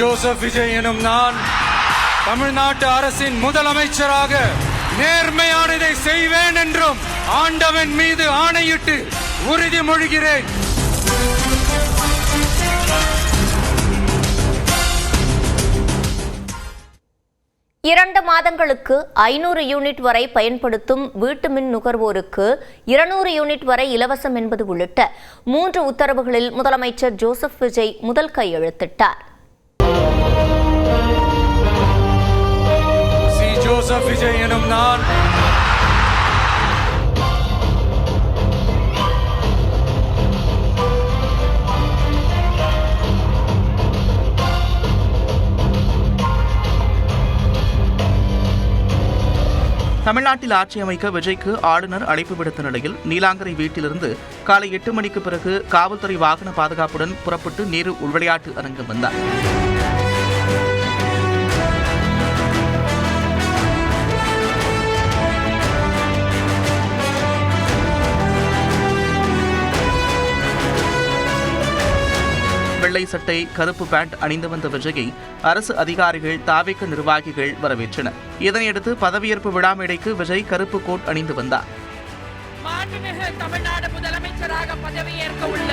Joseph Vijay எனும் நான் தமிழ்நாட்டு அரசின் முதலமைச்சராக நேர்மையானதை செய்வேன் என்றும் ஆண்டவன் மீது ஆணையிட்டு உறுதிமொழிகிறேன். இரண்டு மாதங்களுக்கு 500 யூனிட் வரை பயன்படுத்தும் வீட்டு மின் நுகர்வோருக்கு 200 யூனிட் வரை இலவசம் என்பது உள்ளிட்ட 3 உத்தரவுகளில் முதலமைச்சர் ஜோசப் விஜய் முதல் கையெழுத்திட்டார். ஜோசப் விஜய் எனும் நான் தமிழ்நாட்டில் ஆட்சி அமைக்க விஜய்க்கு ஆளுநர் அழைப்பு விடுத்த நிலையில் நீலாங்கரை வீட்டிலிருந்து காலை 8 மணிக்கு பிறகு காவல்துறை வாகன பாதுகாப்புடன் புறப்பட்டு நேரு உள்விளையாட்டு அரங்கம் வந்தார். வெள்ளை சட்டை கருப்பு பேண்ட் அணிந்து வந்த விஜயை அரசு அதிகாரிகள் தாவேக நிர்வாகிகள் வரவேற்றனர். இதனையடுத்து பதவியேற்பு விழா மேடைக்கு விஜய் கருப்பு கோட் அணிந்து வந்தார். மாண்புமிகு தமிழ்நாடு முதலமைச்சராக பதவியேற்க உள்ள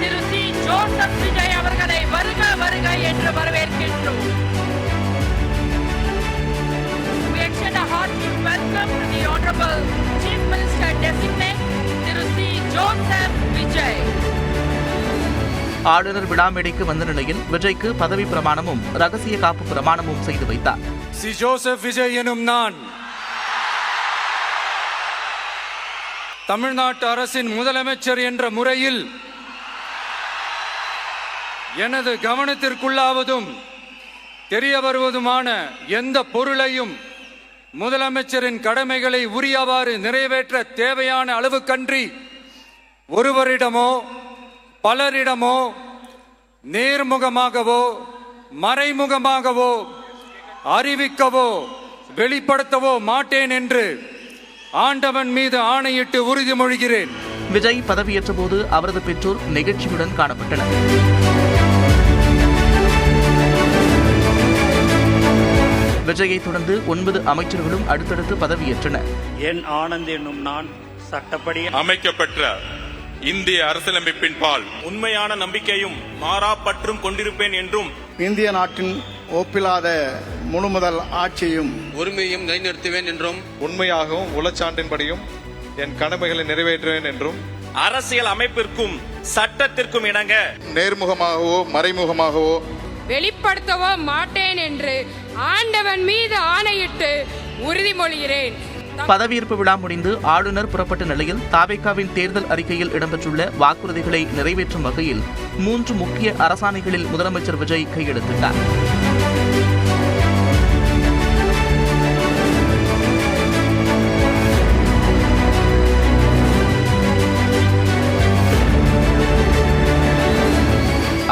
திரு சி. ஜோசப் விஜய் அவர்களை வருக வருக என்று வரவேற்கின்றோம். We extend a heartfelt welcome to the Honorable Chief Minister Designate Thiru C. Joseph Vijay. ஆளுநர் விழா மேடைக்கு வந்த நிலையில் விஜய்க்கு பதவி பிரமாணமும் ரகசிய காப்பு பிரமாணமும் செய்து வைத்தார். சி. ஜோசப் விஜய் எனும் நான் தமிழ்நாட்டு அரசின் முதலமைச்சர் என்ற முறையில் எனது கவனத்திற்குள்ளாவதும் தெரிய வருவதுமான எந்த பொருளையும் முதலமைச்சரின் கடமைகளை உரியவாறு நிறைவேற்ற தேவையான அளவுக்கன்றி ஒருவரிடமோ பலரிடமோ நேர்முகமாகவோ மறைமுகமாகவோ அறிவிக்கவோ வெளிப்படுத்தவோ மாட்டேன் என்று ஆண்டவன் மீது ஆணையிட்டு உறுதிமொழிகிறேன். விஜய் பதவியேற்ற போது அவரது பெற்றோர் நெகிழ்ச்சியுடன் காணப்பட்டனர். விஜயை தொடர்ந்து 9 அமைச்சர்களும் அடுத்தடுத்து பதவியேற்றனர். என் ஆனந்த் என்னும் நான் சட்டப்படி அமைக்கப்பட்ட இந்திய அரசியலமைப்பின் பால் உண்மையான நம்பிக்கையும் மாறா பற்றும் கொண்டிருப்பேன் என்றும் இந்திய நாட்டின் ஒப்பில்லாத முழுமுதல் ஆட்சியும் உரிமையும் நிலைநிறுத்துவேன் என்றும் உண்மையாகவும் உளச்சான்றின்படியும் என் கடமைகளை நிறைவேற்றுவேன் என்றும் அரசியல் அமைப்பிற்கும் சட்டத்திற்கும் இணங்க நேர்முகமாகவோ மறைமுகமாகவோ வெளிப்படுத்தவோ மாட்டேன் என்று ஆண்டவன் மீது ஆணையிட்டு உறுதிமொழிகிறேன். பதவியேற்பு விழா முடிந்து ஆளுநர் புறப்பட்ட நிலையில் தாவேகாவின் தேர்தல் அறிக்கையில் இடம்பெற்றுள்ள வாக்குறுதிகளை நிறைவேற்றும் வகையில் 3 முக்கிய அரசாணைகளில் முதலமைச்சர் விஜய் கையெழுத்திட்டார்.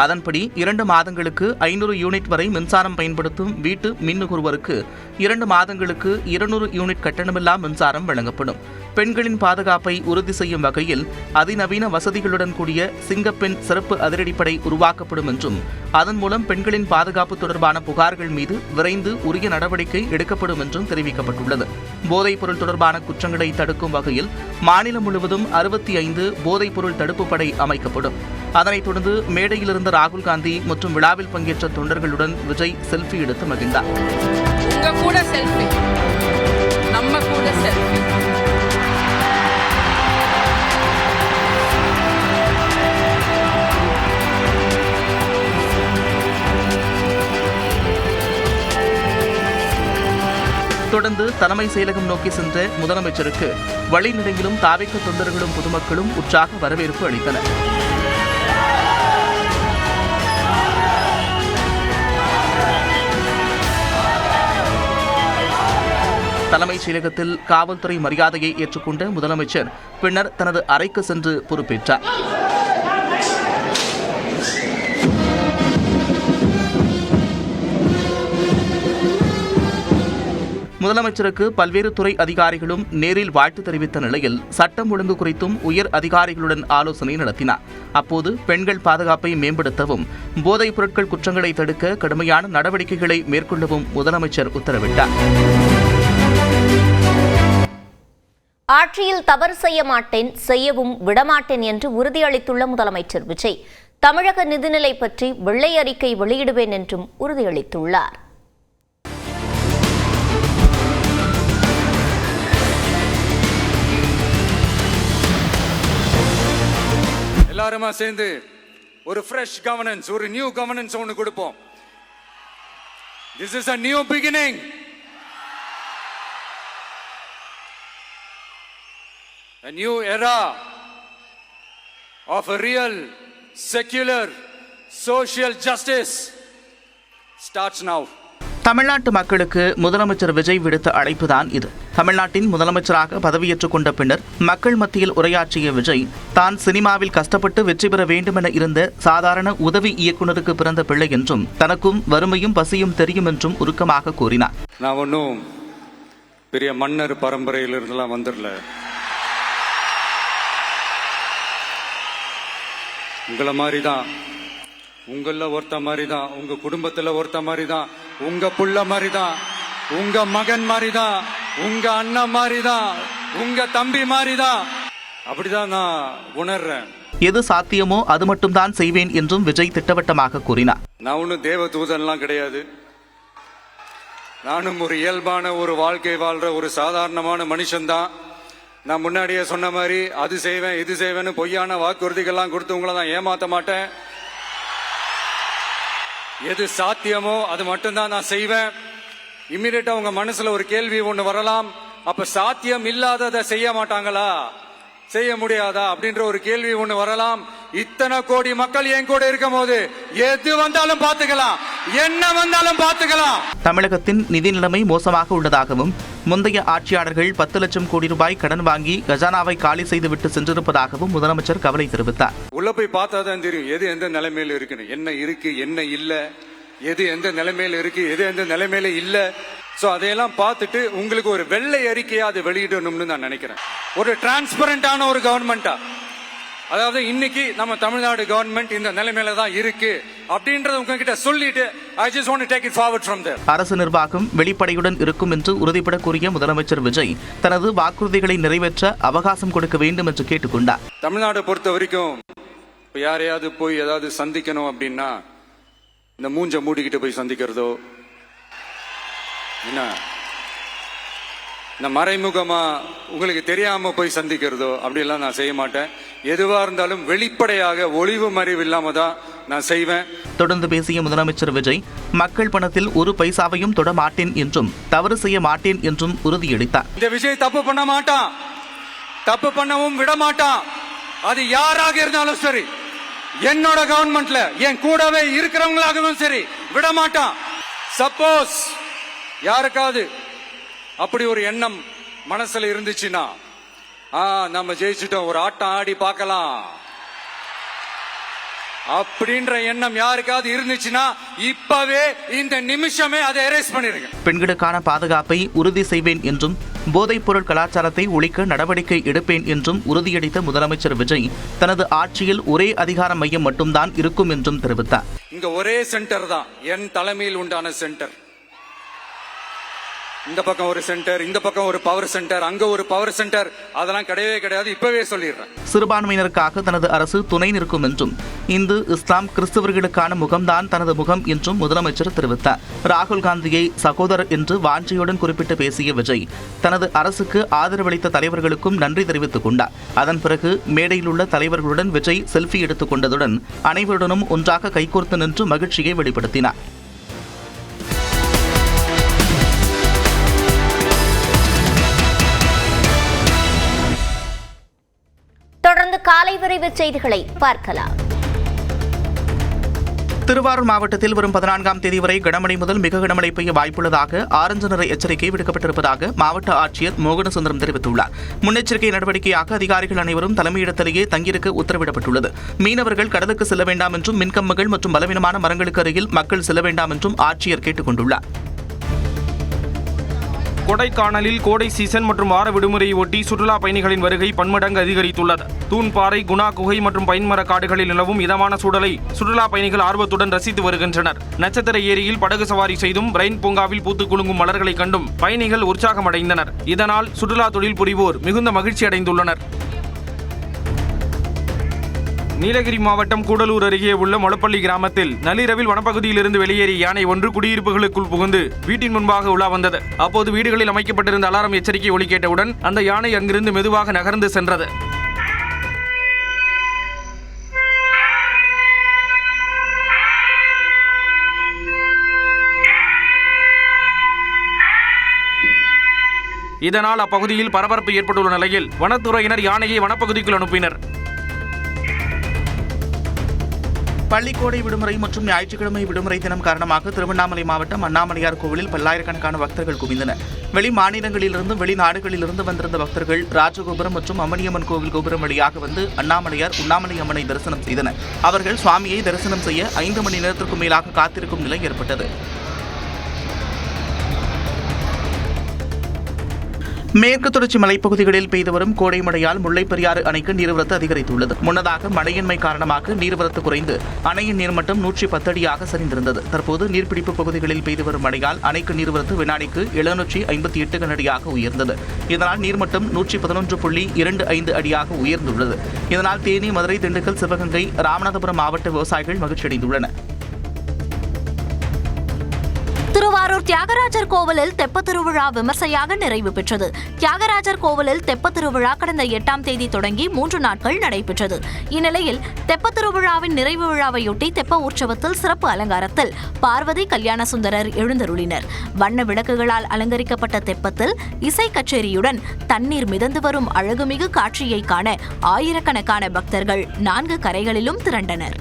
அதன்படி 2 மாதங்களுக்கு 500 யூனிட் வரை மின்சாரம் பயன்படுத்தும் வீட்டு மின் நுகர்வோருக்கு 2 மாதங்களுக்கு 200 யூனிட் கட்டணமில்லா மின்சாரம் வழங்கப்படும். பெண்களின் பாதுகாப்பை உறுதி செய்யும் வகையில் அதிநவீன வசதிகளுடன் கூடிய சிங்கப்பெண் சிறப்பு அதிரடிப்படை உருவாக்கப்படும் என்றும் அதன் மூலம் பெண்களின் பாதுகாப்பு தொடர்பான புகார்கள் மீது விரைந்து உரிய நடவடிக்கை எடுக்கப்படும் என்றும் தெரிவிக்கப்பட்டுள்ளது. போதைப்பொருள் தொடர்பான குற்றங்களை தடுக்கும் வகையில் மாநிலம் முழுவதும் 65 போதைப்பொருள் தடுப்பு படை அமைக்கப்படும். அதனைத் தொடர்ந்து மேடையில் இருந்த ராகுல் காந்தி மற்றும் விழாவில் பங்கேற்ற தொண்டர்களுடன் விஜய் செல்ஃபி எடுத்து மகிழ்ந்தார். தொடர்ந்து தலைமை செயலகம் நோக்கி சென்ற முதலமைச்சருக்கு வழிநெடுங்கிலும் தாவேக தொண்டர்களும் பொதுமக்களும் உற்சாக வரவேற்பு அளித்தனர். தலைமைச் செயலகத்தில் காவல்துறை மரியாதையை ஏற்றுக்கொண்ட முதலமைச்சர் பின்னர் தனது அறைக்கு சென்று பொறுப்பேற்றார். முதலமைச்சருக்கு பல்வேறு துறை அதிகாரிகளும் நேரில் வாழ்த்து தெரிவித்த நிலையில் சட்டம் ஒழுங்கு குறித்தும் உயர் அதிகாரிகளுடன் ஆலோசனை நடத்தினார். அப்போது பெண்கள் பாதுகாப்பை மேம்படுத்தவும் போதைப் பொருட்கள் குற்றங்களை தடுக்க கடுமையான நடவடிக்கைகளை மேற்கொள்ளவும் முதலமைச்சர் உத்தரவிட்டார். ஆட்சியில் தவறு செய்ய மாட்டேன், செய்யவும் விடமாட்டேன் என்று உறுதியளித்துள்ள முதலமைச்சர் விஜய் தமிழக நிதிநிலை பற்றி வெள்ளை அறிக்கை வெளியிடுவேன் என்றும் உறுதியளித்துள்ளார். எல்லாருமா சேர்ந்து ஒரு ஃப்ரெஷ் கவர்னன்ஸ், ஒரு நியூ கவர்னன்ஸ் ஒன்று கொடுப்போம். This is a new beginning. A new era of a real, secular, social justice starts now. தமிழ்நாட்டு மக்களுக்கு முதலமைச்சர் விஜய் விடுத்த அழைப்புதான் இது. தமிழ்நாட்டின் முதலமைச்சராக பதவியேற்றுக் கொண்ட பின்னர் மக்கள் மத்தியில் உரையாற்றிய விஜய் தான் சினிமாவில் கஷ்டப்பட்டு வெற்றி பெற வேண்டுமென இருந்த சாதாரண உதவி இயக்குநருக்கு பிறந்த பிள்ளை என்றும் தனக்கும் வறுமையும் பசியும் தெரியும் என்றும் உருக்கமாக கூறினார். நான் ஒன்றும் பெரிய மன்னர் பரம்பரையிலிருந்தெல்லாம் வந்துடல. உங்களை மாதிரி தான், உங்கள ஒருத்த மாதிரி தான், உங்க குடும்பத்துல ஒருத்த மாதிரி தான், உங்க புள்ள மாதிரி தான், உங்க மகன் மாதிரி தான், உங்க அண்ணன் மாதிரி தான், உங்க தம்பி மாதிரி தான். அப்படிதான் நான் உணர்றேன். எது சாத்தியமோ அது மட்டும்தான் செய்வேன் என்றும் விஜய் திட்டவட்டமாக கூறினார். நான் ஒன்றும் தேவ தூதன்லாம் கிடையாது. நானும் ஒரு இயல்பான ஒரு வாழ்க்கை வாழ்ற ஒரு சாதாரணமான மனுஷன்தான். நான் முன்னாடியே சொன்ன மாதிரி அது செய்வேன் இது செய்வேன்னு பொய்யான வாக்குறுதிகள்லாம் கொடுத்து உங்களை நான் ஏமாத்த மாட்டேன். எது சாத்தியமோ அது மட்டும்தான் நான் செய்வேன். இம்மிடியேட்டா உங்க மனசுல ஒரு கேள்வி ஒண்ணு வரலாம், அப்ப சாத்தியம் இல்லாததை செய்ய மாட்டாங்களா, செய்ய முடியாதா அப்படின்ற ஒரு கேள்வி ஒண்ணு வரலாம். இத்தனை கோடி மக்கள் என் கூட இருக்கும் போது எது வந்தாலும் பாத்துக்கலாம், என்ன வந்தாலும் பாத்துக்கலாம். தமிழகத்தின் நிதி நிலைமை மோசமாக உள்ளதாகவும் முந்தைய ஆட்சியாளர்கள் 10 லட்சம் கோடி ரூபாய் கடன் வாங்கி கஜானாவை காலி செய்துவிட்டு சென்றிருப்பதாகவும் முதலமைச்சர் கவலை தெரிவித்தார். உள்ள போய் பார்த்தாதான் தெரியும் எது எந்த நிலைமையில இருக்குன்னு, என்ன இருக்கு என்ன இல்ல, எது எந்த நிலைமையில இருக்கு எது எந்த நிலைமையில இல்ல. சோ அதையெல்லாம் பார்த்துட்டு உங்களுக்கு ஒரு வெள்ளை அறிக்கையா அதை வெளியிடணும்னு நான் நினைக்கிறேன். ஒரு டிரான்ஸ்பரண்டான ஒரு கவர்மெண்டா, அதாவது இன்னைக்கு நம்ம தமிழ்நாடு கவர்மெண்ட் இந்த நிலைமையில தான் இருக்கு அப்படின்றத உங்ககிட்ட சொல்லிட்டு I just want to take it forward from there. அரசு நிர்வாகம் வெளிப்படையுடன் இருக்கும் என்று உறுதிபட கூறிய முதலமைச்சர் விஜய் தனது வாக்குறுதிகளை நிறைவேற்ற அவகாசம் கொடுக்க வேண்டும் என்று கேட்டுக்கொண்டார். தமிழ்நாடு பொறுத்த வரைக்கும் யாரையாவது போய் ஏதாவது சந்திக்கணும் அப்படின்னா இந்த மூஞ்ச மூடிக்கிட்டு போய் சந்திக்கிறதோ, என்ன இந்த மறைமுகமா உங்களுக்கு தெரியாம போய் சந்திக்கிறதோ அப்படியெல்லாம் நான் செய்ய மாட்டேன். எதுவா இருந்தாலும் வெளிப்படையாக ஒளிவு மறைவு இல்லாம தான் நான் செய்வேன். தொடர்ந்து பேசிய முதலமைச்சர் விஜய் மக்கள் பணத்தில் ஒரு பைசாவையும் தொட மாட்டேன் என்றும் தவறு செய்ய மாட்டேன் என்றும் உறுதியளித்தார். இந்த விஷயம் தப்பு பண்ண மாட்டான், தப்பு பண்ணவும் விட மாட்டான். அது யாராக இருந்தாலும் சரி, என்னோட கவர்மெண்ட்ல என் கூடவே இருக்கிறவங்களாகவும் சரி விட மாட்டான். சப்போஸ் யாருக்காவது அப்படி ஒரு எண்ணம் மனசுல இருந்துச்சுன்னா நம்ம ஜெயிச்சுட்டோம், ஒரு ஆட்டம் ஆடி பார்க்கலாம் அப்படின்ற எண்ணம் யாருக்காவது இருந்துச்சுன்னா இப்பவே இந்த நிமிஷமே அதை எரேஸ் பண்ணிருங்க. பெண்களுக்கான பாதுகாப்பை உறுதி செய்வேன் என்றும் போதைப் பொருள் கலாச்சாரத்தை ஒழிக்க நடவடிக்கை எடுப்பேன் என்றும் உறுதியளித்த முதலமைச்சர் விஜய் தனது ஆட்சியில் ஒரே அதிகார மையம் மட்டும்தான் இருக்கும் என்றும் தெரிவித்தார். இங்க ஒரே சென்டர் தான், என் தலைமையில் உண்டான சென்டர். இந்த பக்கம் ஒரு சென்டர், இந்த பக்கம் ஒரு பவர் சென்டர், அங்க ஒரு பவர் சென்டர், அதெல்லாம் கிடையவே கிடையாது. இப்பவே சொல்லிடுறேன். சிறுபான்மையினருக்காக தனது அரசு துணை நிற்கும் என்றும் இந்து இஸ்லாம் கிறிஸ்தவர்களுக்கான முகம்தான் தனது முகம் என்றும் முதலமைச்சர் தெரிவித்தார். ராகுல் காந்தியை சகோதரர் என்று வாஞ்சையுடன் குறிப்பிட்டு பேசிய விஜய் தனது அரசுக்கு ஆதரவளித்த தலைவர்களுக்கும் நன்றி தெரிவித்துக் கொண்டார். அதன் பிறகு மேடையில் உள்ள தலைவர்களுடன் விஜய் செல்ஃபி எடுத்துக் கொண்டதுடன் அனைவருடனும் ஒன்றாக கைகோர்த்து நின்று மகிழ்ச்சியை வெளிப்படுத்தினார். தொடர்ந்து காலை விரைவு செய்திகளை பார்க்கலாம். திருவாரூர் மாவட்டத்தில் வரும் 14ஆம் தேதி வரை கனமழை முதல் மிக கனமழை பெய்ய வாய்ப்புள்ளதாக ஆரஞ்சு நிற எச்சரிக்கை விடுக்கப்பட்டிருப்பதாக மாவட்ட ஆட்சியர் மோகனசுந்தரம் தெரிவித்துள்ளார். முன்னெச்சரிக்கை நடவடிக்கையாக அதிகாரிகள் அனைவரும் தலைமையிடத்திலேயே தங்கியிருக்க உத்தரவிடப்பட்டுள்ளது. மீனவர்கள் கடலுக்கு செல்ல வேண்டாம் என்றும் மின்கம்பங்கள் மற்றும் பலவீனமான மரங்களுக்கு அருகில் மக்கள் செல்ல வேண்டாம் என்றும் ஆட்சியர் கேட்டுக் கொண்டுள்ளார். கொடைக்கானலில் கோடை சீசன் மற்றும் வார விடுமுறையை ஒட்டி சுற்றுலா பயணிகளின் வருகை பன்மடங்கு அதிகரித்துள்ளது. தூண்பாறை, குணா குகை மற்றும் பைன்மர காடுகளில் நிலவும் இதமான சூழலை சுற்றுலா பயணிகள் ஆர்வத்துடன் ரசித்து வருகின்றனர். நட்சத்திர ஏரியில் படகு சவாரி செய்தும், பிரைன் பூங்காவில் பூத்து குலுங்கும் மலர்களை கண்டும் பயணிகள் உற்சாகமடைந்தனர். இதனால் சுற்றுலா தொழில் புரிவோர் மிகுந்த மகிழ்ச்சி அடைந்துள்ளனர். நீலகிரி மாவட்டம் கூடலூர் அருகே உள்ள மொளப்பள்ளி கிராமத்தில் நள்ளிரவில் வனப்பகுதியில் இருந்து வெளியேறிய யானை ஒன்று குடியிருப்புகளுக்குள் புகுந்து வீட்டின் முன்பாக உலா வந்தது. அப்போது வீடுகளில் அமைக்கப்பட்டிருந்த அலாரம் எச்சரிக்கை ஒலி கேட்டவுடன் அந்த யானை அங்கிருந்து மெதுவாக நகர்ந்து சென்றது. இதனால் அப்பகுதியில் பரபரப்பு ஏற்பட்டுள்ள நிலையில் வனத்துறையினர் யானையை வனப்பகுதிக்குள் அனுப்பினர். பள்ளிக்கோடை விடுமுறை மற்றும் ஞாயிற்றுக்கிழமை விடுமுறை தினம் காரணமாக திருவண்ணாமலை மாவட்டம் அண்ணாமலையார் கோவிலில் பல்லாயிரக்கணக்கான பக்தர்கள் குவிந்தனர். வெளி மாநிலங்களிலிருந்தும் வெளிநாடுகளிலிருந்து வந்திருந்த பக்தர்கள் ராஜகோபுரம் மற்றும் அம்மணியம்மன் கோவில் கோபுரம் வழியாக வந்து அண்ணாமலையார், உண்ணாமலை அம்மனை தரிசனம் செய்தனர். அவர்கள் சுவாமியை தரிசனம் செய்ய 5 மணி நேரத்திற்கும் மேலாக காத்திருக்கும் நிலை ஏற்பட்டது. மேற்கு தொடர்ச்சி மலைப்பகுதிகளில் பெய்து வரும் கோடை மழையால் முல்லைப்பெரியாறு அணைக்கு நீர்வரத்து அதிகரித்துள்ளது. முன்னதாக மழையின்மை காரணமாக நீர்வரத்து குறைந்து அணையின் நீர்மட்டம் 110 அடியாக சரிந்திருந்தது. தற்போது நீர்பிடிப்பு பகுதிகளில் பெய்து வரும் மழையால் அணைக்கு நீர்வரத்து வினாடிக்கு 758 கனஅடியாக உயர்ந்தது. இதனால் நீர்மட்டம் 111.25 அடியாக உயர்ந்துள்ளது. இதனால் தேனி, மதுரை, திண்டுக்கல், சிவகங்கை, ராமநாதபுரம் மாவட்ட விவசாயிகள் மகிழ்ச்சியடைந்துள்ளனர். திருவாரூர் தியாகராஜர் கோவிலில் தெப்பத் திருவிழா விமர்சையாக நிறைவு பெற்றது. தியாகராஜர் கோவிலில் தெப்பத் திருவிழா கடந்த 8ஆம் தேதி தொடங்கி 3 நாட்கள் நடைபெற்றது. இந்நிலையில் தெப்பத் திருவிழாவின் நிறைவு விழாவையொட்டி தெப்ப உற்சவத்தில் சிறப்பு அலங்காரத்தில் பார்வதி, கல்யாண சுந்தரர் எழுந்தருளினர். வண்ண விளக்குகளால் அலங்கரிக்கப்பட்ட தெப்பத்தில் இசை கச்சேரியுடன் தண்ணீர் மிதந்து வரும் அழகுமிகு காட்சியை காண ஆயிரக்கணக்கான பக்தர்கள் 4 கரைகளிலும் திரண்டனர்.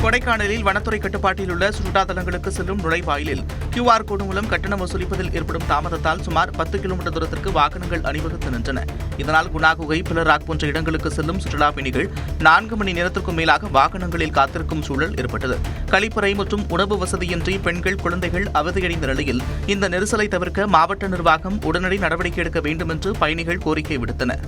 கொடைக்கானலில் வனத்துறை கட்டுப்பாட்டில் உள்ள சுற்றுலா தலங்களுக்கு செல்லும் நுழைவாயிலில் QR கோடு மூலம் கட்டணம் வசூலிப்பதில் ஏற்படும் தாமதத்தால் சுமார் 10 கிலோமீட்டர் தூரத்திற்கு வாகனங்கள் அணிவகுத்து நின்றன. இதனால் குணா குகை, பிலராக் போன்ற இடங்களுக்கு செல்லும் சுற்றுலா பயணிகள் 4 மணி நேரத்திற்கும் மேலாக வாகனங்களில் காத்திருக்கும் சூழல் ஏற்பட்டது. கழிப்பறை மற்றும் உணவு வசதியின்றி பெண்கள், குழந்தைகள் அவதியடைந்த நிலையில் இந்த நெரிசலை தவிர்க்க மாவட்ட நிர்வாகம் உடனடி நடவடிக்கை எடுக்க வேண்டும் என்று பயணிகள் கோரிக்கை விடுத்தனர்.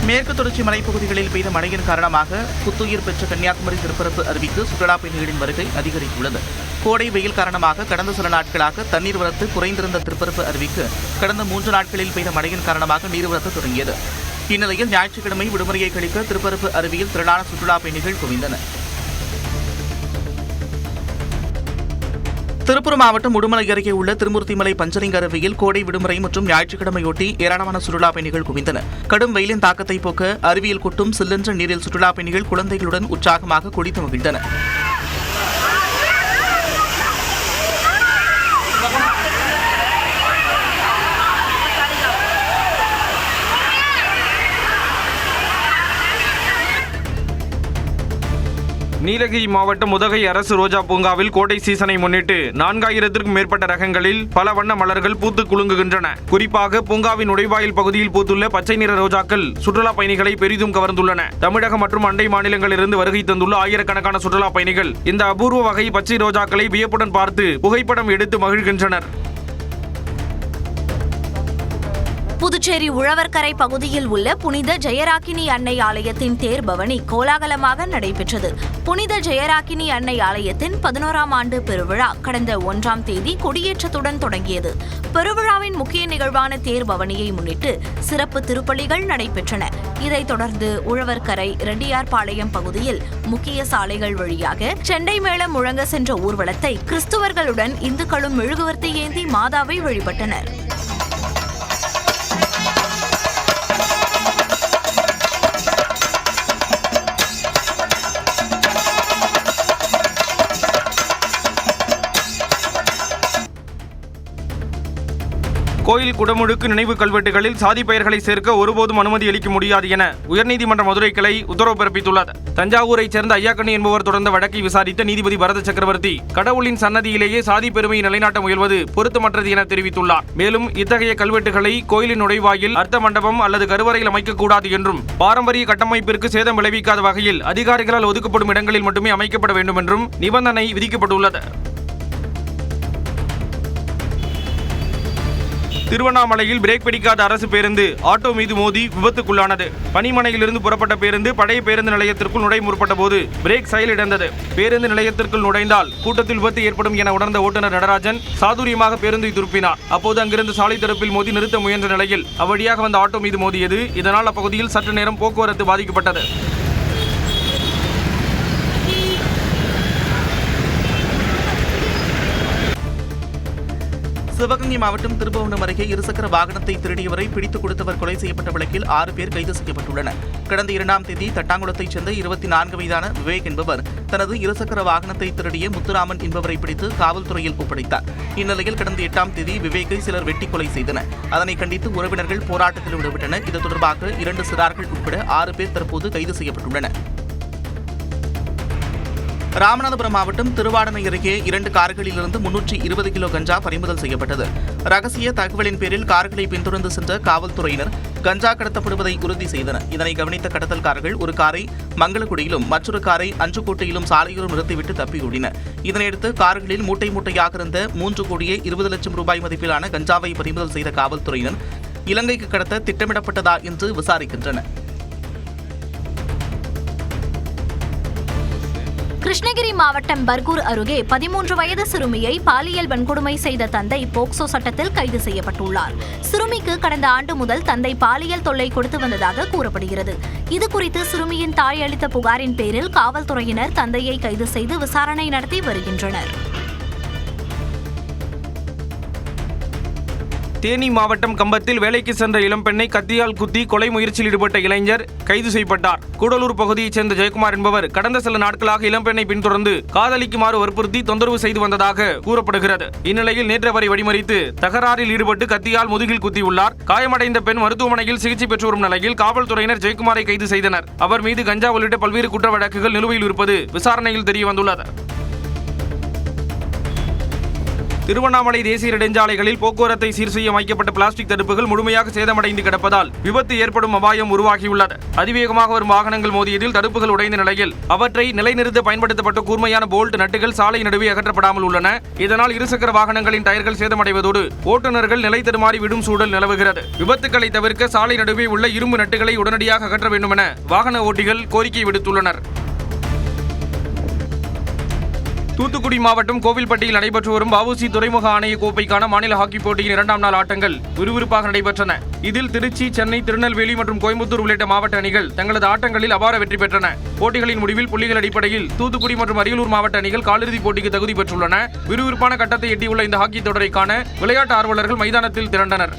மேற்கு தொடர்ச்சி மலைப்பகுதிகளில் பெய்த மழையின் காரணமாக புத்துயிர் பெற்ற கன்னியாகுமரி திருப்பரப்பு அருவிக்கு சுற்றுலா பயணிகளின் வருகை அதிகரித்துள்ளது. கோடை வெயில் காரணமாக கடந்த சில நாட்களாக தண்ணீர் வரத்து குறைந்திருந்த திருப்பரப்பு அருவிக்கு கடந்த 3 நாட்களில் பெய்த மழையின் காரணமாக நீர்வரத்து தொடங்கியது. இந்நிலையில் ஞாயிற்றுக்கிழமை விடுமுறையை கழிக்க திருப்பரப்பு அருவியில் திரளான சுற்றுலா பயணிகள் குவிந்தனர். திருப்பூர் மாவட்டம் உடுமலை அருகே உள்ள திருமூர்த்திமலை பஞ்சலிங்க அருவியில் கோடை விடுமுறை மற்றும் ஞாயிற்றுக்கிழமையொட்டி ஏராளமான சுற்றுலா பயணிகள் குவிந்தனர். கடும் வெயிலின் தாக்கத்தை போக்க அருவியில் கொட்டும் சில்லென்ற நீரில் சுற்றுலா பயணிகள் குழந்தைகளுடன் உற்சாகமாக குளித்து மகிழ்ந்தனர். நீலகிரி மாவட்டம் உதகை அரசு ரோஜா பூங்காவில் கோடை சீசனை முன்னிட்டு 4000த்திற்கும் மேற்பட்ட ரகங்களில் பல வண்ண மலர்கள் பூத்து குலுங்குகின்றன. குறிப்பாக பூங்காவின் நுழைவாயில் பகுதியில் பூத்துள்ள பச்சை நிற ரோஜாக்கள் சுற்றுலா பயணிகளை பெரிதும் கவர்ந்துள்ளன. தமிழகம் மற்றும் அண்டை மாநிலங்களிலிருந்து வருகை தந்துள்ள ஆயிரக்கணக்கான சுற்றுலா பயணிகள் இந்த அபூர்வ வகை பச்சை ரோஜாக்களை வியப்புடன் பார்த்து புகைப்படம் எடுத்து மகிழ்கின்றனர். புதுச்சேரி உழவர்கரை பகுதியில் உள்ள புனித ஜெயராக்கினி அன்னை ஆலயத்தின் தேர் பவனி கோலாகலமாக நடைபெற்றது. புனித ஜெயராக்கினி அன்னை ஆலயத்தின் 11ஆம் ஆண்டு பெருவிழா கடந்த 1ஆம் தேதி கொடியேற்றத்துடன் தொடங்கியது. பெருவிழாவின் முக்கிய நிகழ்வான தேர் பவனியை முன்னிட்டு சிறப்பு திருப்பலிகள் நடைபெற்றன. இதைத் தொடர்ந்து உழவர்கரை ரெட்டியார்பாளையம் பகுதியில் முக்கிய சாலைகள் வழியாக செண்டை மேளம் முழங்க சென்ற ஊர்வலத்தை கிறிஸ்துவர்களுடன் இந்துக்களும் மெழுகுவர்த்தி ஏந்தி மாதாவை வழிபட்டனர். கோயில் குடமுழுக்கு நினைவு கல்வெட்டுகளில் சாதி பெயர்களை சேர்க்க ஒருபோதும் அனுமதி அளிக்க முடியாது என உயர்நீதிமன்ற மதுரை கிளை உத்தரவு பிறப்பித்துள்ளது. தஞ்சாவூரைச் சேர்ந்த ஐயாக்கண்ணி என்பவர் தொடர்ந்த வழக்கை விசாரித்த நீதிபதி பரத சக்கரவர்த்தி கடவுளின் சன்னதியிலேயே சாதி பெருமையை நிலைநாட்ட முயல்வது பொருத்தமற்றது என தெரிவித்துள்ளார். மேலும் இத்தகைய கல்வெட்டுகளை கோயிலின் நுழைவாயில், அர்த்த மண்டபம் அல்லது கருவறையில் அமைக்கக்கூடாது என்றும் பாரம்பரிய கட்டமைப்பிற்கு சேதம் விளைவிக்காத வகையில் அதிகாரிகளால் ஒதுக்கப்படும் இடங்களில் மட்டுமே அமைக்கப்பட வேண்டும் என்றும் நிபந்தனை விதிக்கப்பட்டுள்ளது. திருவண்ணாமலையில் பிரேக் பிடிக்காத அரசு பேருந்து ஆட்டோ மீது மோதி விபத்துக்குள்ளானது. பணிமனையிலிருந்து புறப்பட்ட பேருந்து பழைய பேருந்து நிலையத்திற்குள் நுழை முற்பட்ட போது பிரேக் செயலிழந்தது. பேருந்து நிலையத்திற்குள் நுழைந்தால் கூட்டத்தில் விபத்து ஏற்படும் என உணர்ந்த ஓட்டுநர் நடராஜன் சாதுரியமாக பேருந்தை திருப்பினார். அப்போது அங்கிருந்து சாலை தரப்பில் மோதி நிறுத்த முயன்ற நிலையில் அவ்வழியாக வந்த ஆட்டோ மீது மோதியது. இதனால் அப்பகுதியில் சற்று நேரம் போக்குவரத்து பாதிக்கப்பட்டது. சிவகங்கை மாவட்டம் திருப்புவனம் அருகே இருசக்கர வாகனத்தை திருடியவரை பிடித்துக் கொடுத்தவர் கொலை செய்யப்பட்ட வழக்கில் 6 பேர் கைது செய்யப்பட்டுள்ளனர். கடந்த 2ஆம் தேதி தட்டாங்குளத்தைச் சேர்ந்த 24 வயதான விவேக் என்பவர் தனது இருசக்கர வாகனத்தை திருடிய முத்துராமன் என்பவரை பிடித்து காவல்துறையில் ஒப்படைத்தார். இந்நிலையில் கடந்த 8ஆம் தேதி விவேக்கை சிலர் வெட்டி கொலை செய்தனர். அதனை கண்டித்து உறவினர்கள் போராட்டத்தில் ஈடுபட்டனர். இது தொடர்பாக 2 சிறார்கள் உட்பட 6 பேர் தற்போது கைது செய்யப்பட்டுள்ளனர். ராமநாதபுரம் மாவட்டம் திருவாடனை அருகே 2 கார்களிலிருந்து 320 கிலோ கஞ்சா பறிமுதல் செய்யப்பட்டது. ரகசிய தகவலின் பேரில் கார்களை பின்தொடர்ந்து சென்ற காவல்துறையினர் கஞ்சா கடத்தப்படுவதை உறுதி செய்தனர். இதனை கவனித்த கடத்தல்காரர்கள் ஒரு காரை மங்களக்குடியிலும் மற்றொரு காரை அஞ்சுக்கோட்டையிலும் சாலையோரம் நிறுத்திவிட்டு தப்பியோடினர். இதனையடுத்து கார்களில் மூட்டை மூட்டையாக இருந்த 3,20 லட்சம் ரூபாய் மதிப்பிலான கஞ்சாவை பறிமுதல் செய்த காவல்துறையினர் இலங்கைக்கு கடத்த திட்டமிடப்பட்டதா என்று விசாரிக்கின்றனர். கிருஷ்ணகிரி மாவட்டம் பர்கூர் அருகே 13 வயது சிறுமியை பாலியல் வன்கொடுமை செய்த தந்தை போக்சோ சட்டத்தில் கைது செய்யப்பட்டுள்ளார். சிறுமிக்கு கடந்த ஆண்டு முதல் தந்தை பாலியல் தொல்லை கொடுத்து வந்ததாக கூறப்படுகிறது. இதுகுறித்து சிறுமியின் தாய் அளித்த புகாரின் பேரில் காவல்துறையினர் தந்தையை கைது செய்து விசாரணை நடத்தி வருகின்றனர். தேனி மாவட்டம் கம்பத்தில் வேலைக்கு சென்ற இளம்பெண்ணை கத்தியால் குத்தி கொலை முயற்சியில் ஈடுபட்ட இளைஞர் கைது செய்யப்பட்டார். கூடலூர் பகுதியைச் சேர்ந்த ஜெயக்குமார் என்பவர் கடந்த சில நாட்களாக இளம்பெண்ணை பின்தொடர்ந்து காதலிக்குமாறு வற்புறுத்தி தொந்தரவு செய்து வந்ததாக கூறப்படுகிறது. இந்நிலையில் நேற்று அவரை வழிமறித்து தகராறில் ஈடுபட்டு கத்தியால் முதுகில் குத்தியுள்ளார். காயமடைந்த பெண் மருத்துவமனையில் சிகிச்சை பெற்று வரும் நிலையில் காவல்துறையினர் ஜெயக்குமாரை கைது செய்தனர். அவர் மீது கஞ்சா உள்ளிட்ட பல்வேறு குற்ற வழக்குகள் நிலுவையில் இருப்பது விசாரணையில் தெரியவந்துள்ளது. திருவண்ணாமலை தேசிய நெடுஞ்சாலைகளில் போக்குவரத்தை சீர் செய்ய அமைக்கப்பட்ட பிளாஸ்டிக் தடுப்புகள் முழுமையாக சேதமடைந்து கிடப்பதால் விபத்து ஏற்படும் அபாயம் உருவாகியுள்ளது. அதிவேகமாக வரும் வாகனங்கள் மோதியதில் தடுப்புகள் உடைந்த நிலையில் அவற்றை நிலைநிறுத்த பயன்படுத்தப்பட்ட கூர்மையான போல்ட் நட்டுகள் சாலை நடுவே அகற்றப்படாமல் உள்ளன. இதனால் இருசக்கர வாகனங்களின் டயர்கள் சேதமடைவதோடு ஓட்டுநர்கள் நிலை தடுமாறி விடும் சூழல் நிலவுகிறது. விபத்துக்களை தவிர்க்க சாலை நடுவே உள்ள இரும்பு நட்டுகளை உடனடியாக அகற்ற வேண்டும் என வாகன ஓட்டிகள் கோரிக்கை விடுத்துள்ளனர். தூத்துக்குடி மாவட்டம் கோவில்பட்டியில் நடைபெற்று வரும் வ.உ.சி. துறைமுக ஆணைய கோப்பைக்கான மாநில ஹாக்கி போட்டியின் 2ஆம் நாள் ஆட்டங்கள் விறுவிறுப்பாக நடைபெற்றன. இதில் திருச்சி, சென்னை, திருநெல்வேலி மற்றும் கோயம்புத்தூர் உள்ளிட்ட மாவட்ட அணிகள் தங்களது ஆட்டங்களில் அபார வெற்றி பெற்றன. போட்டிகளின் முடிவில் புள்ளிகள் அடிப்படையில் தூத்துக்குடி மற்றும் அரியலூர் மாவட்ட அணிகள் காலிறுதிப் போட்டிக்கு தகுதி பெற்றுள்ளன. விறுவிறுப்பான கட்டத்தை எட்டியுள்ள இந்த ஹாக்கி தொடரை காண விளையாட்டு ஆர்வலர்கள் மைதானத்தில் திரண்டனர்.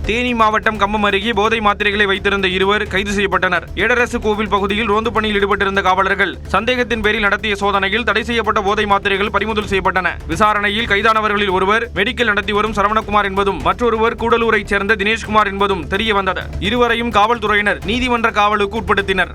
தேனி மாவட்டம் கம்பம் அருகே போதை மாத்திரைகளை வைத்திருந்த 2 கைது செய்யப்பட்டனர். ஏடரசு கோவில் பகுதியில் ரோந்து பணியில் ஈடுபட்டிருந்த காவலர்கள் சந்தேகத்தின் பேரில் நடத்திய சோதனையில் தடை செய்யப்பட்ட போதை மாத்திரைகள் பறிமுதல் செய்யப்பட்டன. விசாரணையில் கைதானவர்களில் ஒருவர் மெடிக்கல் நடத்தி வரும் சரவணகுமார் என்பதும் மற்றொருவர் கூடலூரைச் சேர்ந்த தினேஷ்குமார் என்பதும் தெரியவந்தது. இருவரையும் காவல்துறையினர் நீதிமன்ற காவலுக்கு உட்படுத்தினர்.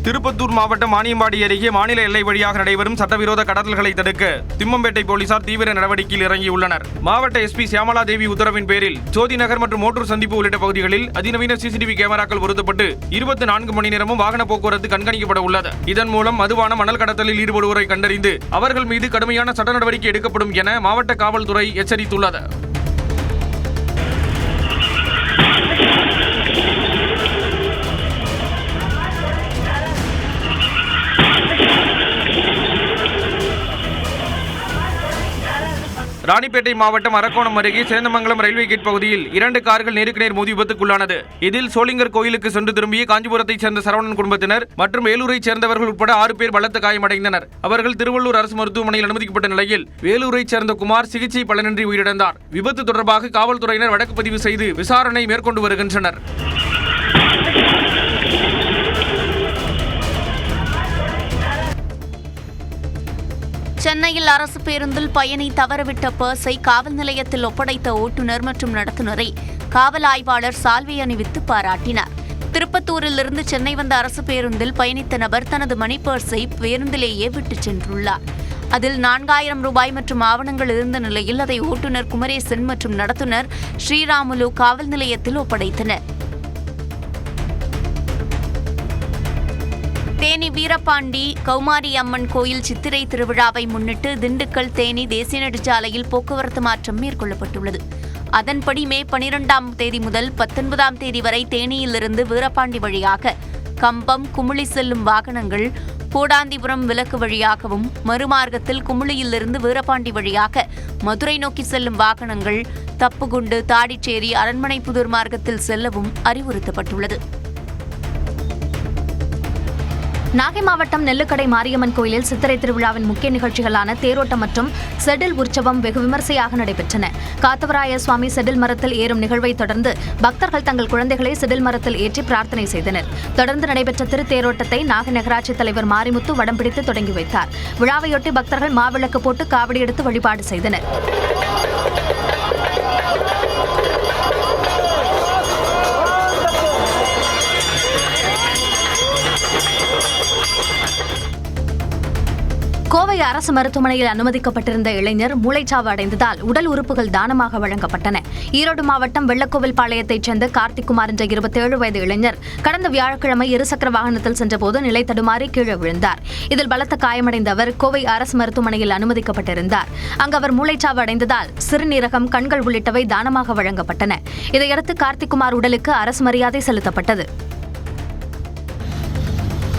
திருப்பத்தூர் மாவட்டம் வாணியம்பாடி அருகே மாநில எல்லை வழியாக நடைபெறும் சட்டவிரோத கடத்தல்களை தடுக்க திம்மம்பேட்டை போலீசார் தீவிர நடவடிக்கையில் இறங்கியுள்ளனர். மாவட்ட எஸ்பி சியாமலா தேவி உத்தரவின் பேரில் ஜோதி நகர் மற்றும் மோட்டூர் சந்திப்பு உள்ளிட்ட பகுதிகளில் அதிநவீன சிசிடிவி கேமராக்கள் பொருத்தப்பட்டு 24 மணி நேரமும் வாகன போக்குவரத்து கண்காணிக்கப்பட உள்ளது. இதன் மூலம் மதுபான மணல் கடத்தலில் ஈடுபடுவோரை கண்டறிந்து அவர்கள் மீது கடுமையான சட்ட நடவடிக்கை எடுக்கப்படும் என மாவட்ட காவல்துறை எச்சரித்துள்ளது. ராணிப்பேட்டை மாவட்டம் அரக்கோணம் அருகே சேந்தமங்கலம் ரயில்வே கேட் பகுதியில் 2 கார்கள் நேருக்கு நேர் மோதி விபத்துக்குள்ளானது. இதில் சோளிங்கர் கோயிலுக்கு சென்று திரும்பிய காஞ்சிபுரத்தைச் சேர்ந்த சரவணன் குடும்பத்தினர் மற்றும் வேலூரைச் சேர்ந்தவர்கள் உட்பட 6 பேர் பலத்த காயமடைந்தனர். அவர்கள் திருவள்ளூர் அரசு மருத்துவமனையில் அனுமதிக்கப்பட்ட நிலையில் வேலூரைச் சேர்ந்த குமார் சிகிச்சை பலனின்றி உயிரிழந்தார். விபத்து தொடர்பாக காவல்துறையினர் வழக்கு பதிவு செய்து விசாரணை மேற்கொண்டு வருகின்றனர். சென்னையில் அரசு பேருந்தில் பயணி தவறவிட்ட பர்ஸை காவல் நிலையத்தில் ஒப்படைத்த ஓட்டுநர் மற்றும் நடத்துனரை காவல் ஆய்வாளர் சால்வை அணிவித்து பாராட்டினார். திருப்பத்தூரில் இருந்து சென்னை வந்த அரசு பேருந்தில் பயணித்த நபர் தனது மணி பர்ஸை பேருந்திலேயே விட்டுச் சென்றுள்ளார். அதில் 4000 ரூபாய் மற்றும் ஆவணங்கள் இருந்த நிலையில் அதை ஓட்டுநர் குமரேசன் மற்றும் நடத்துனர் ஸ்ரீராமுலு காவல் நிலையத்தில் ஒப்படைத்தனர். தேனி வீரபாண்டி கௌமாரி அம்மன் கோயில் சித்திரை திருவிழாவை முன்னிட்டு திண்டுக்கல் தேனி தேசிய நெடுஞ்சாலையில் போக்குவரத்து மாற்றம் மேற்கொள்ளப்பட்டுள்ளது. அதன்படி மே 12ஆம் தேதி முதல் 19ஆம் தேதி வரை தேனியிலிருந்து வீரபாண்டி வழியாக கம்பம் குமுளி செல்லும் வாகனங்கள் கோடாந்திபுரம் விலக்கு வழியாகவும், மறுமார்க்கத்தில் குமுளியிலிருந்து வீரபாண்டி வழியாக மதுரை நோக்கி செல்லும் வாகனங்கள் தப்புகுண்டு, தாடிச்சேரி, அரண்மனைப்புதூர் மார்க்கத்தில் செல்லவும் அறிவுறுத்தப்பட்டுள்ளது. நாகை மாவட்டம் நெல்லுக்கடை மாரியம்மன் கோயிலில் சித்திரை திருவிழாவின் முக்கிய நிகழ்ச்சிகளான தேரோட்டம் மற்றும் செடில் உற்சவம் வெகு விமர்சையாக நடைபெற்றன. காத்தவராய சுவாமி செடில் மரத்தில் ஏறும் நிகழ்வை தொடர்ந்து பக்தர்கள் தங்கள் குழந்தைகளை செடில் மரத்தில் ஏற்றி பிரார்த்தனை செய்தனர். தொடர்ந்து நடைபெற்ற திருத்தேரோட்டத்தை நாகை நகராட்சி தலைவர் மாரிமுத்து வடம் பிடித்து தொடங்கி வைத்தார். விழாவையொட்டி பக்தர்கள் மாவிளக்கு போட்டு காவடி எடுத்து வழிபாடு செய்தனர். கோவை அரசு மருத்துவமனையில் அனுமதிக்கப்பட்டிருந்த இளைஞர் மூளைச்சாவு அடைந்ததால் உடல் உறுப்புகள் தானமாக வழங்கப்பட்டன. ஈரோடு மாவட்டம் வெள்ளக்கோவில் பாளையத்தைச் சேர்ந்த கார்த்திக்குமார் என்ற 27 வயது இளைஞர் கடந்த வியாழக்கிழமை இருசக்கர வாகனத்தில் சென்றபோது நிலை தடுமாறி கீழே விழுந்தார். இதில் பலத்த காயமடைந்த அவர் கோவை அரசு மருத்துவமனையில் அனுமதிக்கப்பட்டிருந்தார். அங்கு அவர் மூளைச்சாவு அடைந்ததால் சிறுநீரகம், கண்கள் உள்ளிட்டவை தானமாக வழங்கப்பட்டன. இதையடுத்து கார்த்திக்குமார் உடலுக்கு அரசு மரியாதை செலுத்தப்பட்டது.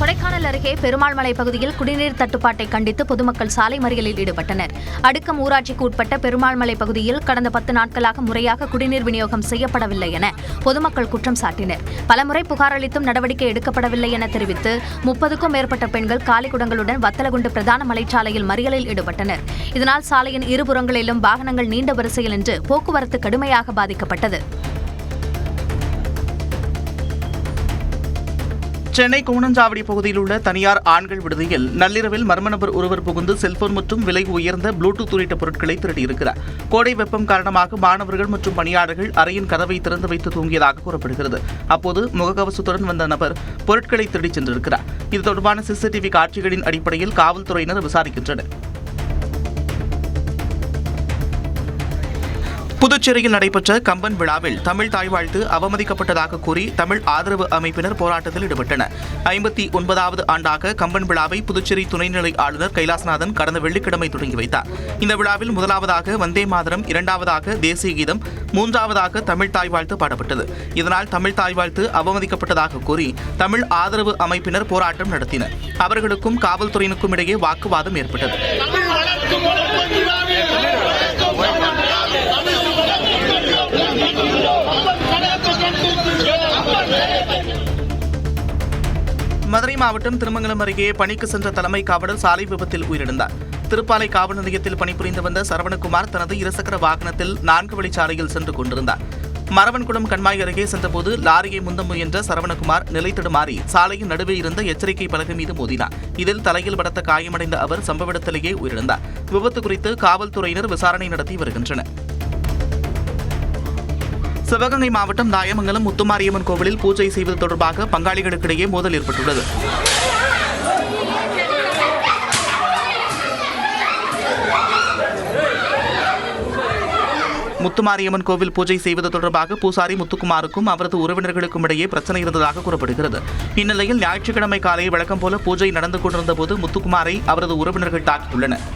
கொடைக்கானல் அருகே பெருமாள்மலை பகுதியில் குடிநீர் தட்டுப்பாட்டை கண்டித்து பொதுமக்கள் சாலை மறியலில் ஈடுபட்டனர். அடுக்கம் ஊராட்சிக்கு உட்பட்ட பெருமாள்மலை பகுதியில் கடந்த 10 நாட்களாக முறையாக குடிநீர் விநியோகம் செய்யப்படவில்லை என பொதுமக்கள் குற்றம் சாட்டினர். பலமுறை புகார் அளித்தும் நடவடிக்கை எடுக்கப்படவில்லை என தெரிவித்து 30க்கும் மேற்பட்ட பெண்கள் காலிக்குடங்களுடன் வத்தலகுண்டு பிரதான மலைச்சாலையில் மறியலில் ஈடுபட்டனர். இதனால் சாலையின் இருபுறங்களிலும் வாகனங்கள் நீண்ட வரிசையில் நின்று போக்குவரத்து கடுமையாக பாதிக்கப்பட்டது. சென்னை கூனஞ்சாவடி பகுதியில் உள்ள தனியார் ஆண்கள் விடுதியில் நள்ளிரவில் மர்ம நபர் ஒருவர் புகுந்து செல்போன் மற்றும் விலை உயர்ந்த ப்ளூடூத் உள்ளிட்ட பொருட்களை திருடியிருக்கிறார். கோடை வெப்பம் காரணமாக மாணவர்கள் மற்றும் பணியாளர்கள் அறையின் கதவை திறந்து வைத்து தூங்கியதாக கூறப்படுகிறது. அப்போது முகக்கவசத்துடன் வந்த நபர் பொருட்களை திருடிச் சென்றிருக்கிறார். இது தொடர்பான சிசிடிவி காட்சிகளின் அடிப்படையில் காவல்துறையினர் விசாரிக்கின்றனர். புதுச்சேரியில் நடைபெற்ற கம்பன் விழாவில் தமிழ் தாய் வாழ்த்து அவமதிக்கப்பட்டதாக கூறி தமிழ் ஆதரவு அமைப்பினர் போராட்டத்தில் ஈடுபட்டனர். 59வது ஆண்டாக கம்பன் விழாவை புதுச்சேரி துணைநிலை ஆளுநர் கைலாசநாதன் கடந்த வெள்ளிக்கிழமை தொடங்கி வைத்தார். இந்த விழாவில் முதலாவதாக வந்தே மாதரம், 2வதாக தேசிய கீதம், 3வதாக தமிழ் தாய் வாழ்த்து பாடப்பட்டது. இதனால் தமிழ் தாய் வாழ்த்து அவமதிக்கப்பட்டதாக கூறி தமிழ் ஆதரவு அமைப்பினர் போராட்டம் நடத்தினர். அவர்களுக்கும் காவல்துறையினருக்கும் இடையே வாக்குவாதம் ஏற்பட்டது. மதுரை மாவட்டம் திருமங்கலம் அருகே பணிக்கு சென்ற தலைமை காவலர் சாலை விபத்தில் உயிரிழந்தார். திருப்பாலை காவல் நிலையத்தில் பணிபுரிந்து வந்த சரவணகுமார் தனது இருசக்கர வாகனத்தில் 4 வழிச்சாலையில் சென்று கொண்டிருந்தார். மரவன்குளம் கண்மாய் அருகே சென்றபோது லாரியை முந்த முயன்ற சரவணகுமார் நிலை தடுமாறி சாலையின் நடுவே இருந்த எச்சரிக்கை பலகை மீது மோதினார். இதில் தலையில் பலத்த காயமடைந்த அவர் சம்பவ இடத்திலேயே உயிரிழந்தார். விபத்து குறித்து காவல்துறையினர் விசாரணை நடத்தி வருகின்றனர். சிவகங்கை மாவட்டம் தாயமங்கலம் முத்துமாரியம்மன் கோவிலில் பூஜை செய்வது தொடர்பாக பங்காளிகளுக்கிடையே மோதல் ஏற்பட்டுள்ளது. முத்துமாரியம்மன் கோவில் பூஜை செய்வது தொடர்பாக பூசாரி முத்துக்குமாருக்கும் அவரது உறவினர்களுக்கும் இடையே பிரச்சனை இருந்ததாக கூறப்படுகிறது. இந்நிலையில் ஞாயிற்றுக்கிழமை காலை வழக்கம் போல பூஜை நடந்து கொண்டிருந்த போது முத்துக்குமாரை அவரது உறவினர்கள் தாக்கியுள்ளனர்.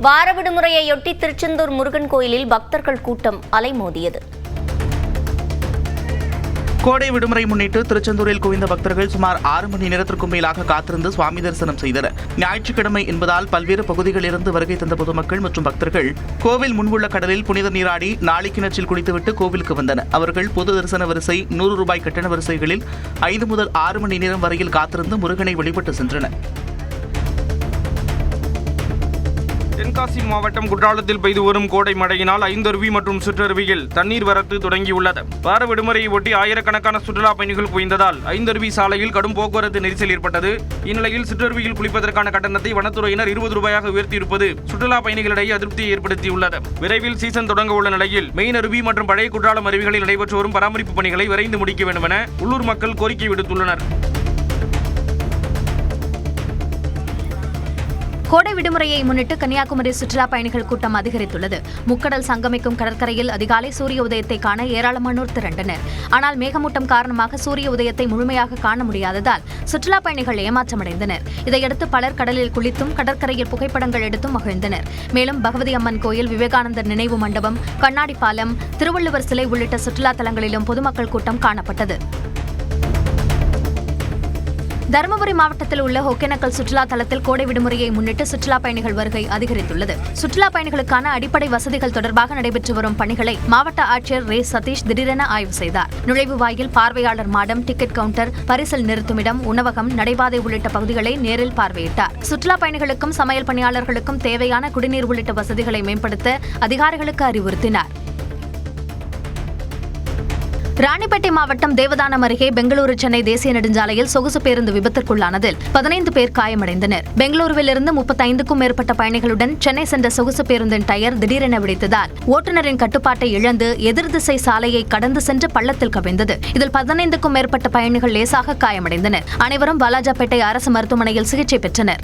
வார விடுமுறையொட்டி திருச்செந்தூர் முருகன் கோயிலில் பக்தர்கள் கூட்டம் அலைமோதியது. கோடை விடுமுறை முன்னிட்டு திருச்செந்தூரில் குவிந்த பக்தர்கள் சுமார் 6 மணி நேரத்திற்கும் மேலாக காத்திருந்து சுவாமி தரிசனம் செய்தனர். ஞாயிற்றுக்கிழமை என்பதால் பல்வேறு பகுதிகளிலிருந்து வருகை தந்த பொதுமக்கள் மற்றும் பக்தர்கள் கோவில் முன்புள்ள கடலில் புனித நீராடி நாளை கிணற்றில் குளித்துவிட்டு கோவிலுக்கு வந்தனர். அவர்கள் பொது தரிசன வரிசை, 100 ரூபாய் கட்டண வரிசைகளில் 5 முதல் 6 மணி நேரம் வரையில் காத்திருந்து முருகனை வழிபட்டு சென்றனர். தென்காசி மாவட்டம் குற்றாலத்தில் பெய்து வரும் கோடை மழையினால் ஐந்தருவி மற்றும் சிற்றருவியில் தண்ணீர் வரத்து தொடங்கியுள்ளது. வார விடுமுறையை ஒட்டி ஆயிரக்கணக்கான சுற்றுலா பயணிகள் குவிந்ததால் ஐந்தருவி சாலையில் கடும் போக்குவரத்து நெரிசல் ஏற்பட்டது. இந்நிலையில் சிற்றருவியில் குளிப்பதற்கான கட்டணத்தை வனத்துறையினர் ₹20 உயர்த்தியிருப்பது சுற்றுலா பயணிகளிடையே அதிருப்தியை ஏற்படுத்தியுள்ளது. விரைவில் சீசன் தொடங்க உள்ள நிலையில் மெயின் அருவி மற்றும் பழைய குற்றாலம் அருவிகளில் நடைபெற்று வரும் பராமரிப்பு பணிகளை விரைந்து முடிக்க வேண்டும் என உள்ளூர் மக்கள் கோரிக்கை விடுத்துள்ளனர். கோடை விடுமுறையை முன்னிட்டு கன்னியாகுமரி சுற்றுலா பயணிகள் கூட்டம் அதிகரித்துள்ளது. முக்கடல் சங்கமிக்கும் கடற்கரையில் அதிகாலை சூரிய உதயத்தை காண ஏராளமானோர் திரண்டனர். ஆனால் மேகமூட்டம் காரணமாக சூரிய உதயத்தை முழுமையாக காண முடியாததால் சுற்றுலா பயணிகள் ஏமாற்றமடைந்தனர். இதையடுத்து பலர் கடலில் குளித்தும் கடற்கரையில் புகைப்படங்கள் எடுத்தும் மகிழ்ந்தனர். மேலும் பகவதி அம்மன் கோயில், விவேகானந்தர் நினைவு மண்டபம், கண்ணாடி பாலம், திருவள்ளுவர் சிலை உள்ளிட்ட சுற்றுலா தலங்களிலும் பொதுமக்கள் கூட்டம் காணப்பட்டது. தருமபுரி மாவட்டத்தில் உள்ள ஒகேனக்கல் சுற்றுலா தலத்தில் கோடை விடுமுறையை முன்னிட்டு சுற்றுலா பயணிகள் வருகை அதிகரித்துள்ளது. சுற்றுலா பயணிகளுக்கான அடிப்படை வசதிகள் தொடர்பாக நடைபெற்று வரும் பணிகளை மாவட்ட ஆட்சியர் ரே சதீஷ் திடீரென ஆய்வு செய்தார். நுழைவு வாயில், பார்வையாளர் மாடம், டிக்கெட் கவுண்டர், பரிசல் நிறுத்துமிடம், உணவகம், நடைபாதை உள்ளிட்ட பகுதிகளை நேரில் பார்வையிட்டார். சுற்றுலா பயணிகளுக்கும் சமையல் பணியாளர்களுக்கும் தேவையான குடிநீர் உள்ளிட்ட வசதிகளை மேம்படுத்த அதிகாரிகளுக்கு அறிவுறுத்தினார். ராணிப்பேட்டை மாவட்டம் தேவதானம் அருகே பெங்களூரு சென்னை தேசிய நெடுஞ்சாலையில் சொகுசு பேருந்து விபத்திற்குள்ளானதில் 15 பேர் காயமடைந்தனர். பெங்களூருவிலிருந்து 35க்கும் மேற்பட்ட பயணிகளுடன் சென்னை சென்ற சொகுசு பேருந்தின் டயர் திடீரென வெடித்ததால் ஓட்டுநரின் கட்டுப்பாட்டை இழந்து எதிர்திசை சாலையை கடந்து சென்று பள்ளத்தில் கவிழ்ந்தது. இதில் 15க்கும் மேற்பட்ட பயணிகள் லேசாக காயமடைந்தனர். அனைவரும் வாலாஜாபேட்டை அரசு மருத்துவமனையில் சிகிச்சை பெற்றனர்.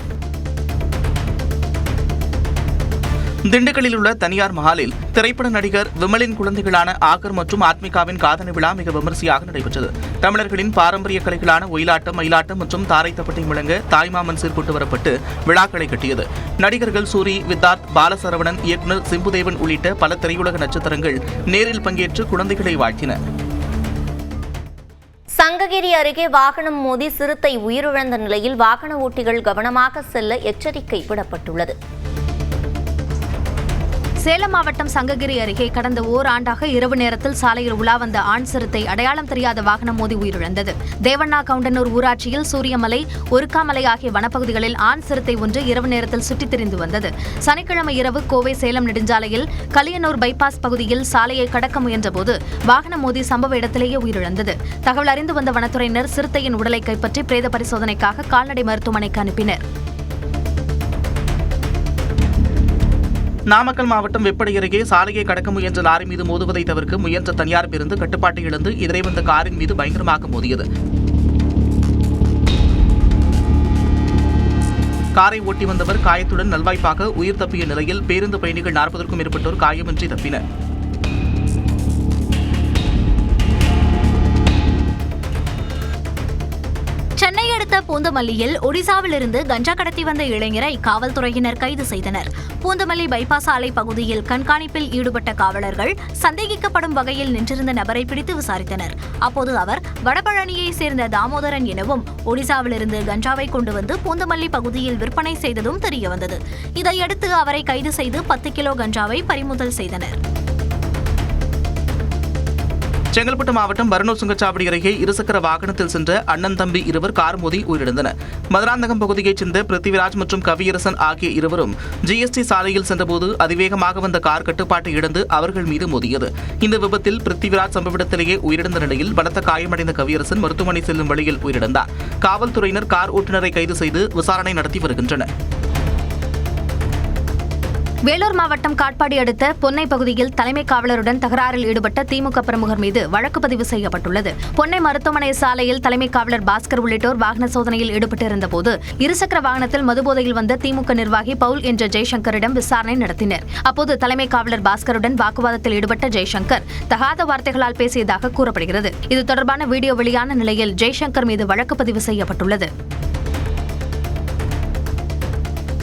திண்டுக்கல்லில் உள்ள தனியார் மஹாலில் திரைப்பட நடிகர் விமலின் குழந்தைகளான ஆகர் மற்றும் ஆத்மிகாவின் காதணி விழா மிக விமரிசையாக நடைபெற்றது. தமிழர்களின் பாரம்பரிய கலைகளான ஒயிலாட்டம், மயிலாட்டம் மற்றும் தாரைத்தப்பட்டை முழங்க தாய்மாமன் சீர்கொண்டு வரப்பட்டு விழாக்களை கட்டியது. நடிகர்கள் சூரி, வித்தார்த், பாலசரவணன், இயக்குநர் சிம்புதேவன் உள்ளிட்ட பல திரையுலக நட்சத்திரங்கள் நேரில் பங்கேற்று குழந்தைகளை வாழ்த்தினர். சங்ககிரி அருகே வாகனம் மோதி சிறுத்தை உயிரிழந்த நிலையில் வாகன ஓட்டிகள் கவனமாக செல்ல எச்சரிக்கை விடப்பட்டுள்ளது. சேலம் மாவட்டம் சங்ககிரி அருகே கடந்த ஓராண்டாக இரவு நேரத்தில் சாலையில் உலா வந்த ஆண் சிறுத்தை அடையாளம் தெரியாத வாகனம் மோதி உயிரிழந்தது. தேவண்ணா கவுண்டனூர் ஊராட்சியில் சூரியமலை, ஒருக்காமலை ஆகிய வனப்பகுதிகளில் ஆண் சிறுத்தை ஒன்று இரவு நேரத்தில் சுற்றித் திரிந்து வந்தது. சனிக்கிழமை இரவு கோவை சேலம் நெடுஞ்சாலையில் கலியனூர் பைபாஸ் பகுதியில் சாலையை கடக்க முயன்றபோது வாகனம் மோதி சம்பவ இடத்திலேயே உயிரிழந்தது. தகவல் அறிந்து வந்த வனத்துறையினர் சிறுத்தையின் உடலை கைப்பற்றி பிரேத பரிசோதனைக்காக கால்நடை மருத்துவமனைக்கு அனுப்பினர். நாமக்கல் மாவட்டம் வெப்படை அருகே சாலையை கடக்க முயன்ற லாரி மீது மோதுவதை தவிர்க்க முயன்ற தனியார் பேருந்து கட்டுப்பாட்டை இழந்து எதிரே வந்த காரின் மீது பயங்கரமாக மோதியது. காரை ஓட்டி வந்தவர் காயத்துடன் நல்வாய்ப்பாக உயிர் தப்பிய நிலையில் பேருந்து பயணிகள் 40க்கும் மேற்பட்டோர் காயமின்றி தப்பினர். சென்னை அடுத்த பூந்தமல்லியில் ஒடிசாவிலிருந்து கஞ்சா கடத்தி வந்த இளைஞரை காவல்துறையினர் கைது செய்தனர். பூந்தமல்லி பைபாஸ் சாலை பகுதியில் கண்காணிப்பில் ஈடுபட்ட காவலர்கள் சந்தேகிக்கப்படும் வகையில் நின்றிருந்த நபரை பிடித்து விசாரித்தனர். அப்போது அவர் வடபழனியைச் சேர்ந்த தாமோதரன் எனவும் ஒடிசாவிலிருந்து கஞ்சாவை கொண்டு வந்து பூந்தமல்லி பகுதியில் விற்பனை செய்ததும் தெரியவந்தது. இதையடுத்து அவரை கைது செய்து 10 கிலோ கஞ்சாவை பறிமுதல் செய்தனர். செங்கல்பட்டு மாவட்டம் பர்னூர் சுங்கச்சாவடி அருகே இருசக்கர வாகனத்தில் சென்ற அண்ணன் தம்பி இருவர் கார் மோதி உயிரிழந்தனர். மதுராந்தகம் பகுதியைச் சேர்ந்த பிருத்திவிராஜ் மற்றும் கவியரசன் ஆகிய இருவரும் ஜிஎஸ்டி சாலையில் சென்றபோது அதிவேகமாக வந்த கார் கட்டுப்பாட்டை இழந்து அவர்கள் மீது மோதியது. இந்த விபத்தில் பிருத்திவிராஜ் சம்பவ இடத்திலேயே உயிரிழந்த நிலையில் பலத்த காயமடைந்த கவியரசன் மருத்துவமனை செல்லும் வழியில் உயிரிழந்தார். காவல்துறையினர் கார் ஓட்டுநரை கைது செய்து விசாரணை நடத்தி வருகின்றனர். வேலூர் மாவட்டம் காட்பாடி அடுத்த பொன்னை பகுதியில் தலைமை காவலருடன் தகராறில் ஈடுபட்ட திமுக பிரமுகர் மீது வழக்கு பதிவு செய்யப்பட்டுள்ளது. பொன்னை மருத்துவமனை சாலையில் தலைமை காவலர் பாஸ்கர் உள்ளிட்டோர் வாகன சோதனையில் ஈடுபட்டிருந்த போது இருசக்கர வாகனத்தில் மதுபோதையில் வந்த திமுக நிர்வாகி பவுல் என்ற ஜெய்சங்கரிடம் விசாரணை நடத்தினர். அப்போது தலைமை காவலர் பாஸ்கருடன் வாக்குவாதத்தில் ஈடுபட்ட ஜெய்சங்கர் தகாத வார்த்தைகளால் பேசியதாக கூறப்படுகிறது. இது தொடர்பான வீடியோ வெளியான நிலையில் ஜெய்சங்கர் மீது வழக்கு பதிவு செய்யப்பட்டுள்ளது.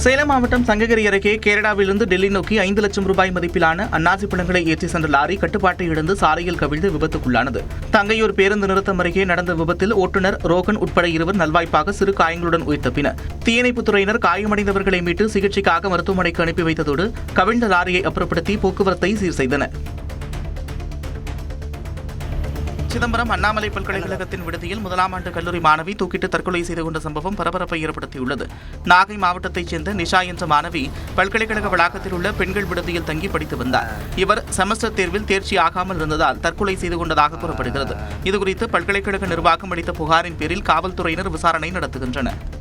சேலம் மாவட்டம் சங்ககிரி அருகே கேரளாவிலிருந்து டெல்லி நோக்கி 5 லட்சம் ரூபாய் மதிப்பிலான அன்னாசி பழங்களை ஏற்றி சென்ற லாரி கட்டுப்பாட்டை இழந்து சாலையில் கவிழ்ந்து விபத்துக்குள்ளானது. தங்கையூர் பேருந்து நிறுத்தம் அருகே நடந்த விபத்தில் ஓட்டுநர் ரோகன் உட்பட இருவர் நல்வாய்ப்பாக சிறு காயங்களுடன் உயிர் தப்பினர். தீயணைப்புத் துறையினர் காயமடைந்தவர்களை மீட்டு சிகிச்சைக்காக மருத்துவமனைக்கு அனுப்பி வைத்ததோடு கவிழ்ந்த லாரியை அப்புறப்படுத்தி போக்குவரத்தை சீர் செய்தனர். சிதம்பரம் அண்ணாமலை பல்கலைக்கழகத்தின் விடுதியில் முதலாம் ஆண்டு கல்லூரி மாணவி தூக்கிட்டு தற்கொலை செய்து கொண்ட சம்பவம் பரபரப்பை ஏற்படுத்தியுள்ளது. நாகை மாவட்டத்தைச் சேர்ந்த நிஷா என்ற மாணவி பல்கலைக்கழக வளாகத்தில் உள்ள பெண்கள் விடுதியில் தங்கி படித்து வந்தார். இவர் செமஸ்டர் தேர்வில் தேர்ச்சி ஆகாமல் இருந்ததால் தற்கொலை செய்து கொண்டதாக கூறப்படுகிறது. இதுகுறித்து பல்கலைக்கழக நிர்வாகம் அளித்த புகாரின் பேரில் காவல்துறையினர் விசாரணை நடத்துகின்றனர்.